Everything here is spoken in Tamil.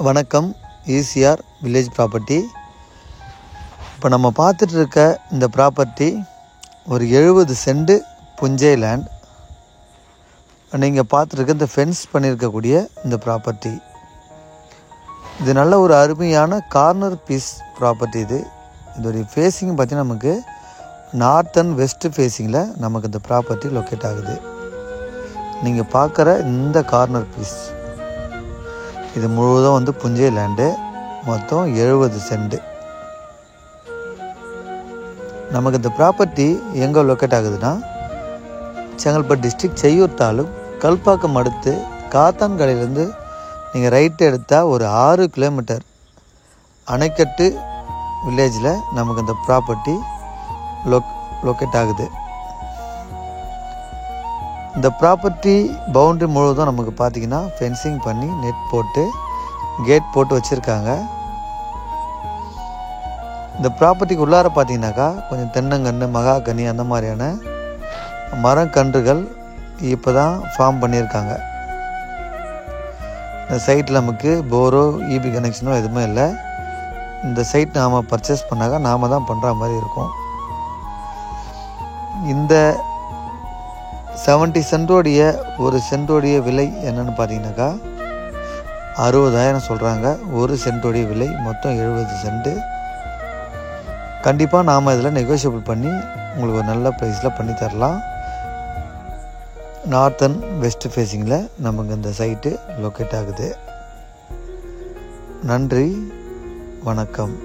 வணக்கம். ECR village property. இப்போ நம்ம பார்த்துட்டு இருக்க இந்த ப்ராப்பர்ட்டி ஒரு 70 சென்ட் புஞ்சை லேண்ட். நீங்கள் பார்த்துருக்க இந்த ஃபென்ஸ் பண்ணியிருக்கக்கூடிய இந்த ப்ராப்பர்ட்டி இது நல்ல ஒரு அருமையான கார்னர் பீஸ் ப்ராப்பர்ட்டி. இதோடைய ஃபேஸிங் பார்த்தீங்கன்னா நமக்கு நார்த் அண்ட் வெஸ்ட் ஃபேஸிங்கில் நமக்கு இந்த ப்ராப்பர்ட்டி லொக்கேட் ஆகுது. நீங்கள் பார்க்குற இந்த கார்னர் பீஸ் இது முழுவதும் புஞ்சை லேண்டு. மொத்தம் 70 சென்ட். நமக்கு இந்த ப்ராப்பர்ட்டி எங்கே லொக்கேட் ஆகுதுன்னா செங்கல்பட்டு டிஸ்ட்ரிக்ட் செய்யூர் தாலுக் கல்பாக்கம் அடுத்து காத்தான்கடையிலேருந்து நீங்கள் ரைட்டு எடுத்தால் ஒரு 6 கிலோமீட்டர் அணைக்கட்டு வில்லேஜில் நமக்கு இந்த ப்ராப்பர்ட்டி லொக்கேட் ஆகுது. இந்த ப்ராப்பர்ட்டி பவுண்ட்ரி முழுவதும் நமக்கு பார்த்திங்கன்னா ஃபென்சிங் பண்ணி நெட் போட்டு கேட் போட்டு வச்சுருக்காங்க. இந்த ப்ராப்பர்ட்டிக்கு உள்ளார பார்த்தீங்கன்னாக்கா கொஞ்சம் தென்னங்கன்று மகாகனி அந்த மாதிரியான மரக்கன்றுகள் இப்போ தான் ஃபார்ம் பண்ணியிருக்காங்க. இந்த சைட்டில் நமக்கு போரோ இபி கனெக்ஷனோ எதுவுமே இல்லை. இந்த சைட் நாம் பர்ச்சேஸ் பண்ணாக்கா நாம் தான் பண்ணுற மாதிரி இருக்கும். இந்த 70 சென்டோடைய ஒரு சென்டோடைய விலை என்னென்னு பார்த்தீங்கன்னாக்கா 60,000 சொல்கிறாங்க. ஒரு சென்டோடைய விலை மொத்தம் 70 சென்ட்டு. கண்டிப்பாக நாம் இதில் நெகோஷியபிள் பண்ணி உங்களுக்கு ஒரு நல்ல ப்ரைஸில் பண்ணி தரலாம். நார்த் அண்ட் வெஸ்ட் ஃபேஸிங்கில் நமக்கு இந்த சைட்டு லொக்கேட் ஆகுது. நன்றி, வணக்கம்.